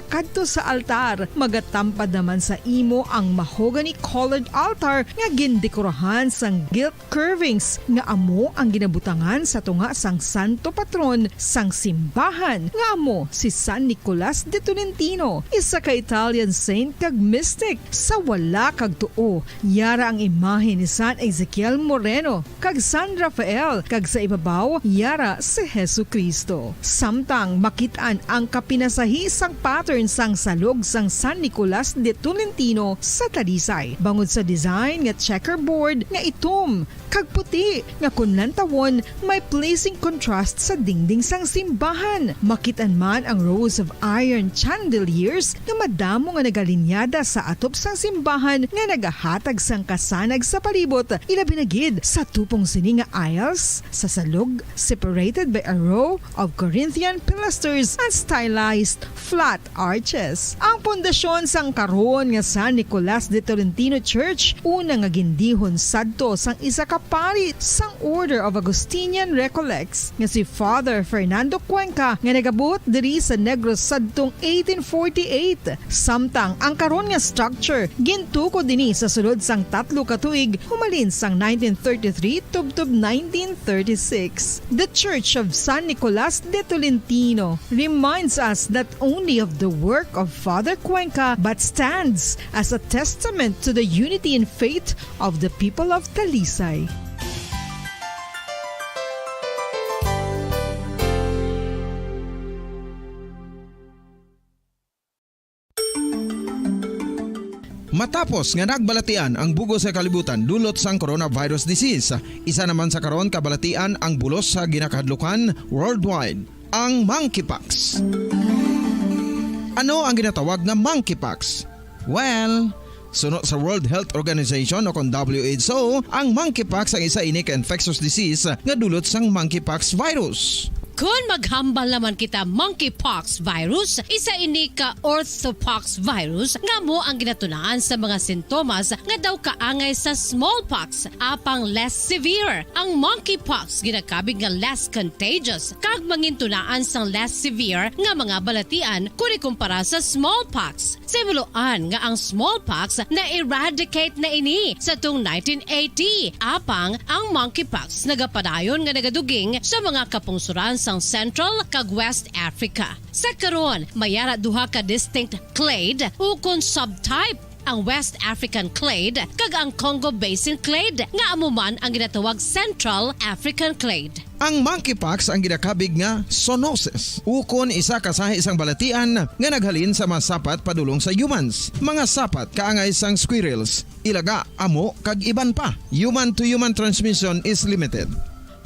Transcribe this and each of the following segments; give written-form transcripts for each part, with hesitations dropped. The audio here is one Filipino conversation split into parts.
kadto sa altar. Magatampad naman sa imo ang mahogany colored altar nga gindekorahan sang gilt curvings nga amo ang ginabutangan sa tunga sang santo patron sang simbahan nga amo si San Nicolas de Tolentino, isa ka Italian saint kag mystic. Sa wala kag tuo, yara ang imahe ni San Ezekiel Moreno kag San Rafael, kag sa ibabaw yara si Jesucristo. Samtang makitaan ang kapinasahi sang pattern sang salog sang San Nicolas de Tolentino sa Talisay. Bangod sa design nga checkerboard nga itom kag puti nga kunlan tawon may pleasing contrast sa dingding sang simbahan. Makitaan man ang rows of iron chandeliers nga madamo nga nagalinyada sa atop sang simbahan nga nagahatag sang kasanag sa palibot, ilabi na gid sa tupong sini nga aisles sa salog separated by a row of Corinthian pilasters and stylized flat arches. Ang pundasyon sang karon nga San Nicolas de Tolentino Church una nga gindihon sadto sang isa ka pari sang Order of Augustinian Recollects nga si Father Fernando Cuenca nga nagabot diri sa Negros sadtong 1848. Samtang ang karon nga structure gintuko dinhi sa sulod sang 3 ka tuig humalin sang 1933 tubtob 1936. The Church of San Nicolas de Tolentino reminds us not only of the work of Father Cuenca but stands as a testament to the unity and faith of the people of Talisay. Matapos nga nagbalatian ang bugos sa kalibutan dulot sang coronavirus disease, isa naman sa karon kabalatian ang bulos sa ginakahadlukan worldwide, ang monkeypox. Ano ang ginatawag na monkeypox? Well, sunod sa World Health Organization o kung WHO, ang monkeypox ang isa ini ka infectious disease nga dulot sang monkeypox virus. Kung maghambal naman kita monkeypox virus, isa ini ka orthopox virus nga mo ang ginatunaan sa mga sintomas nga daw kaangay sa smallpox, apang less severe. Ang monkeypox ginakabig nga less contagious kag mangintunaan sang less severe nga mga balatian kung ikumpara sa smallpox. Simuloan nga ang smallpox na eradicate na ini sa tung 1980, apang ang monkeypox nagapadayon nga nagaduging sa mga kapungsuran sang Central kag West Africa. Sa karon, mayara duha ka distinct clade ukon subtype, ang West African clade kag ang Congo Basin clade nga amuman ang ginatawag Central African clade. Ang monkeypox ang ginakabig nga zoonosis. Ukon isa kasahi isang balatian nga naghalin sa mga sapat padulong sa humans. Mga sapat kaangay sang squirrels, ilaga, amo kag iban pa. Human to human transmission is limited.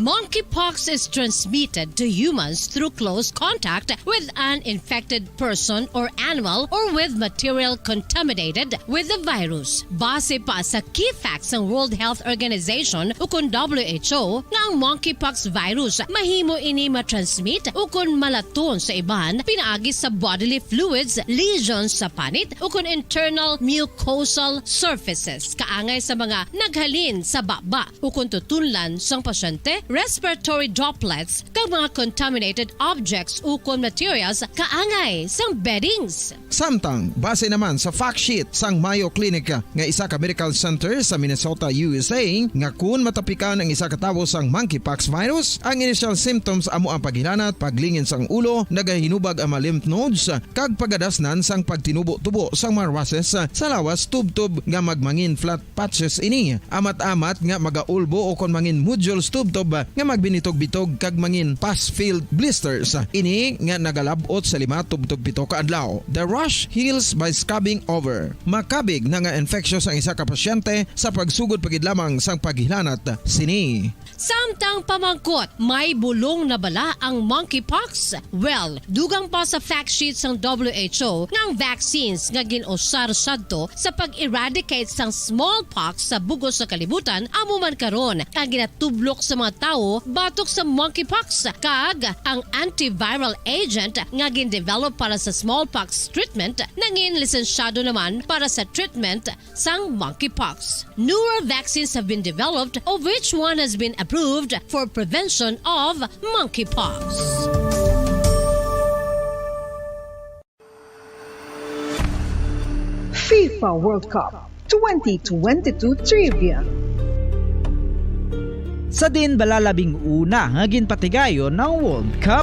Monkeypox is transmitted to humans through close contact with an infected person or animal or with material contaminated with the virus. Base pa sa key facts ng World Health Organization ukon WHO nga ang monkeypox virus mahimo ini matransmit ukon malaton sa iban pinaagi sa bodily fluids, lesions sa panit ukon internal mucosal surfaces kaangay sa mga naghalin sa baba ukon tutunlan sang pasyente, respiratory droplets kag mga contaminated objects ukon materials kaangay sang beddings. Samtang base naman sa fact sheet sang Mayo Clinic nga isa ka medical center sa Minnesota, USA, nga kun matapikan ang isa ka tawo sang monkeypox virus, ang initial symptoms amo ang paghilanat, paglingin sang ulo, nagahinubag ang mga lymph nodes kag pagadasnan sang pagtinubo-tubo sang mga rashes sa lawas tubtob nga magmangin flat patches ini. Amat-amat nga magaulbo o kon mangin nodules tubtob nga magbinitog-bitog kag mangin pus-filled blisters. Ini nga nagalabot sa 5 tubtob 7 ka adlaw. The rash heals by scabbing over. Makabig na nga infectious ang isa ka pasyente sa pagsugod pagid lamang sang paghilanat sini. Samtang pamangkot, may bulong na bala ang monkeypox? Well, dugang pa sa fact sheet sang WHO nga ang vaccines nga ginusar sadto sa pag-eradicate sang smallpox sa bugos sa kalibutan amo man karon ang ginatublok sa mga tao batok sa monkeypox kag ang antiviral agent nga gin-develop para sa smallpox treatment nangin lisensyado naman para sa treatment sang monkeypox. Newer vaccines have been developed of which one has been approved for prevention of monkeypox. FIFA World Cup 2022 Trivia. Sa din balalabing una nga ginpatigayon ng World Cup,